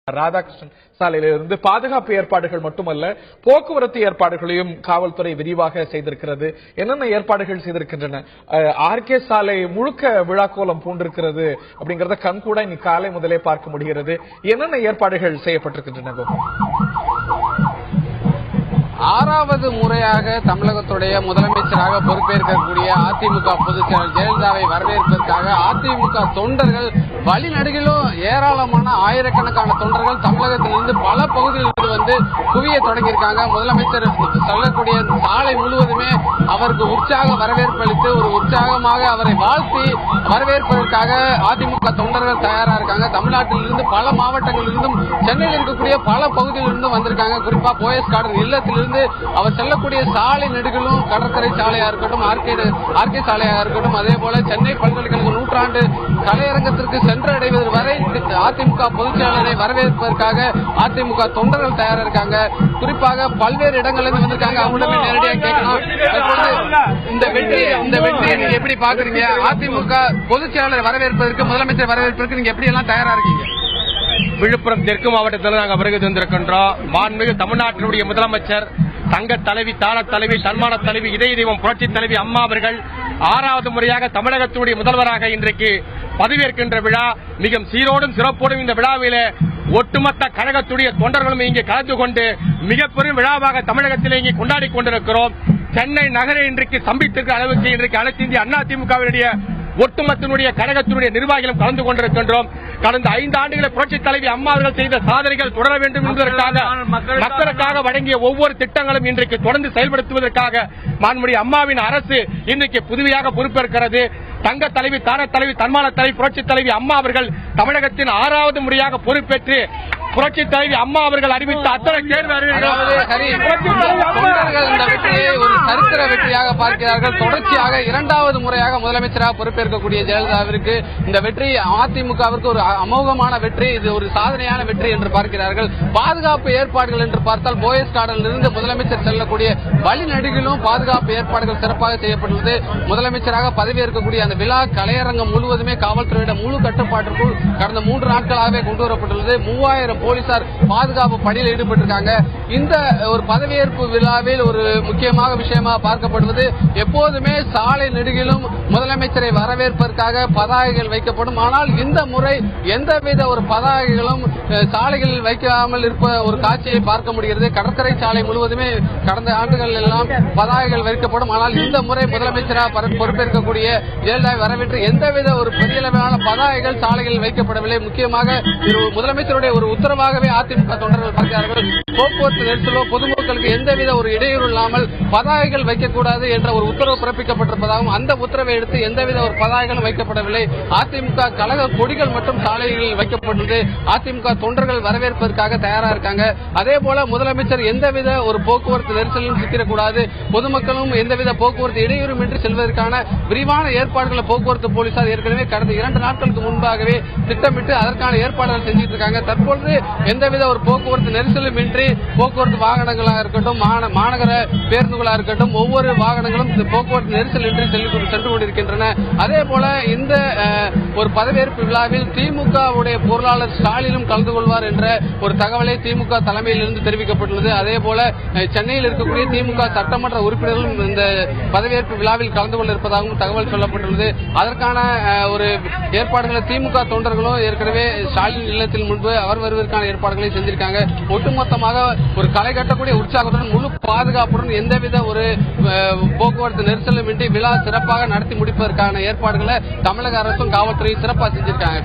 ராதாகிருஷ்ணன் சாலையிலிருந்து பாதுகாப்பு ஏற்பாடுகள் மட்டுமல்ல, போக்குவரத்து ஏற்பாடுகளையும் காவல்துறை விரிவாக செய்திருக்கிறது. என்னென்ன ஏற்பாடுகள் செய்திருக்கின்றன? ஆர்கே சாலை முழுக்க விழாக்கோலம் பூண்டிருக்கிறது அப்படிங்கறத கண்கூட இன்னைக்கு காலை முதலே பார்க்க முடிகிறது. என்னென்ன ஏற்பாடுகள் செய்யப்பட்டிருக்கின்றன? ஆறாவது முறையாக தமிழகத்துடைய முதலமைச்சராக பொறுப்பேற்கக்கூடிய அதிமுக பொதுச் செயலர் ஜெயலலிதாவை வரவேற்பதற்காக அதிமுக தொண்டர்கள் வழிநடுகிலும் ஏராளமான ஆயிரக்கணக்கான தொண்டர்கள் தமிழகத்திலிருந்து பல பகுதிகளிலிருந்து வந்து குவிய தொடங்கியிருக்காங்க. முதலமைச்சர் சொல்லக்கூடிய சாலை முழுவதுமே அவருக்கு உற்சாக வரவேற்பு அளித்து ஒரு உற்சாகமாக அவரை வாழ்த்தி வரவேற்பதற்காக அதிமுக தொண்டர்கள் தயாரா இருக்காங்க. தமிழ்நாட்டிலிருந்து பல மாவட்டங்களிலிருந்தும் சென்னையில் இருக்கக்கூடிய பல பகுதிகளிலிருந்தும் வந்திருக்காங்க. குறிப்பா போயஸ் கார்டன் இல்லத்திலிருந்து அவர் செல்லக்கூடிய சாலை நெடுகிலும் கடற்கரை சாலையா இருக்கட்டும், ஆர்கே சாலையா இருக்கட்டும், அதே போல சென்னை பல்கலைக்கழக நூற்றாண்டு கலையரங்கத்திற்கு சென்றடைவது வரை அதிமுக பொதுச் செயலரை வரவேற்பதற்காக அதிமுக தொண்டர்கள் தயாரா இருக்காங்க. குறிப்பாக பல்வேறு இடங்களிலிருந்து வந்திருக்காங்க. அவங்களுமே நேரடியாக கேட்கலாம். இந்த வெற்றியை நீங்க எப்படி பாக்குறீங்க? அதிமுக பொதுச் செயலரை வரவேற்பதற்கு, முதலமைச்சர் வரவேற்பதற்கு நீங்க எப்படி எல்லாம் தயாரா இருக்கீங்க? விழுப்புரம் தெற்கு மாவட்டத்தில் நாங்கள் வருகை தந்திருக்கின்றோம். மாண்புமிகு தமிழ்நாட்டினுடைய முதலமைச்சர், தங்க தலைவி, தான தலைவி, தன்மான தலைவி, இதய தெய்வம் புரட்சி தலைவி அம்மா அவர்கள் 6வது முறையாக தமிழகத்துடைய முதல்வராக இன்றைக்கு பதவியேற்கின்ற விழா மிக சீரோடும் சிறப்போடும் இந்த விழாவிலே ஒட்டுமொத்த கழகத்துடைய தொண்டர்களும் இங்கே கலந்து கொண்டு மிகப்பெரும் விழாவாக தமிழகத்திலே இங்கே கொண்டாடி கொண்டிருக்கிறோம். சென்னை நகரை இன்றைக்கு சம்பித்திருக்கிற அளவுக்கு இன்றைக்கு அனைத்து இந்திய அண்ணா திமுகவினுடைய ஒட்டுமொத்தனுடைய கழகத்தினுடைய நிர்வாகிகளும் கலந்து கொண்டிருக்கின்றோம். கடந்த 5 ஆண்டுகளை புரட்சி தலைவி அம்மா அவர்கள் செய்த சாதனைகள் தொடர வேண்டும் என்பதற்காக மக்களுக்காக வழங்கிய ஒவ்வொரு திட்டங்களும் இன்றைக்கு தொடர்ந்து செயல்படுத்துவதற்காக மாண்புமிகு அம்மாவின் அரசு இன்றைக்கு புதுமையாக பொறுப்பேற்கிறது. தங்க தலைவி, தான தலைவி, தன்மான தலைவி, புரட்சி தலைவி அம்மா அவர்கள் தமிழகத்தின் 6வது முறையாக பொறுப்பேற்று புரட்சி தலைவி அம்மா அவர்கள் அறிவித்த அத்தனை ஒரு சரித்திர வெற்றியாக பார்க்கிறார்கள். தொடர்ச்சியாக 2வது முறையாக முதலமைச்சராக பொறுப்பேற்கக்கூடிய ஜெயலலிதாவிற்கு இந்த வெற்றி அதிமுகவிற்கு ஒரு அமோகமான வெற்றி, இது ஒரு சாதனையான வெற்றி என்று பார்க்கிறார்கள். பாதுகாப்பு ஏற்பாடுகள் என்று பார்த்தால் போயஸ் கார்டனில் இருந்து முதலமைச்சர் செல்லக்கூடிய வழிநடுகிலும் பாதுகாப்பு ஏற்பாடுகள் சிறப்பாக செய்யப்பட்டுள்ளது. முதலமைச்சராக பதவியேற்கக்கூடிய அந்த விழா கலையரங்கம் முழுவதுமே காவல்துறையிடம் முழு கட்டுப்பாட்டிற்குள் கடந்த 3 நாட்களாகவே கொண்டு வரப்பட்டுள்ளது. 3000 போலீசார் பாதுகாப்பு பணியில் ஈடுபட்டிருக்காங்க. இந்த ஒரு பதவியேற்பு விழாவில் ஒரு முக்கியமாக விஷயமாக பார்க்கப்படுவது, எப்போதுமே சாலை நெடுகிலும் முதலமைச்சரை வரவேற்பதற்காக பதாகைகள் வைக்கப்படும். ஆனால் இந்த முறை எந்தவித ஒரு பதாகைகளும் சாலைகளில் வைக்காமல் இருப்ப ஒரு காட்சியை பார்க்க முடிகிறது. கடற்கரை சாலை முழுவதுமே கடந்த ஆண்டுகள் எல்லாம் பதாகைகள் வைக்கப்படும். ஆனால் இந்த முறை முதலமைச்சராக பொறுப்பேற்கக்கூடிய ஜெயலலிதாவை வரவேற்று எந்தவித ஒரு பெரிய அளவிலான பதாகைகள் சாலைகளில் வைக்கப்படவில்லை. முக்கியமாக முதலமைச்சருடைய ஒரு உத்தரவாகவே அதிமுக தொண்டர்கள் பார்க்கிறார்கள். போக்குவரத்து நெரிசலோ பொதுமக்களுக்கு எந்தவித ஒரு இடையூறு இல்லாமல் பதாகைகள் வைக்கக்கூடாது என்ற ஒரு உத்தரவு பிறப்பிக்கப்பட்டிருப்பதாகவும் அந்த உத்தரவை எடுத்து எந்தவித ஒரு பதாகைகளும் வைக்கப்படவில்லை. அதிமுக கழக கொடிகள் மட்டும் சாலைகளில் வைக்கப்பட்டுள்ளது. அதிமுக தொண்டர்கள் வரவேற்பதற்காக தயாரா இருக்காங்க. அதே போல முதலமைச்சர் எந்தவித ஒரு போக்குவரத்து நெரிசலும் சிக்கிடக்கூடாது, பொதுமக்களும் எந்தவித போக்குவரத்து இடையூறும் இன்றி செல்வதற்கான விரிவான ஏற்பாடுகளை போக்குவரத்து போலீசார் ஏற்கனவே கடந்த 2 நாட்களுக்கு முன்பாகவே திட்டமிட்டு அதற்கான ஏற்பாடுகள் செஞ்சிட்டு இருக்காங்க. தற்பொழுது எந்தவித ஒரு போக்குவரத்து நெரிசலும் இன்றி போக்குவரத்து வாகனங்களாக இருக்கட்டும், மாநகர பேருந்துகளாக இருக்கட்டும், ஒவ்வொரு வாகனங்களும் போக்குவரத்து நெரிசல் இன்றி சென்று கொண்டிருக்கின்றன. அதே போல இந்த ஒரு பதவியேற்பு விழாவில் திமுகவுடைய பொருளாளர் ஸ்டாலினும் கலந்து கொள்வார் என்ற ஒரு தகவலை திமுக தலைமையிலிருந்து தெரிவிக்கப்பட்டுள்ளது. அதே போல சென்னையில் இருக்கக்கூடிய திமுக சட்டமன்ற உறுப்பினர்களும் இந்த பதவியேற்பு விழாவில் கலந்து கொள்ள இருப்பதாகவும் தகவல் சொல்லப்பட்டுள்ளது. அதற்கான ஒரு ஏற்பாடுகளை திமுக தொண்டர்களும் ஏற்கனவே ஸ்டாலின் இல்லத்தில் முன்பு அவர் வருவதற்கான ஏற்பாடுகளை செஞ்சிருக்காங்க. ஒட்டுமொத்தமாக ஒரு களை கட்டக்கூடிய உற்சாகத்துடன் முழு பாதுகாப்புடன் எந்தவித ஒரு போக்குவரத்து நெரிசலும் இன்றி விழா சிறப்பாக நடத்தி முடிப்பதற்கான ஏற்பாடுகளை தமிழக அரசும் காவல்துறையும் சிறப்பாக செஞ்சிருக்காங்க.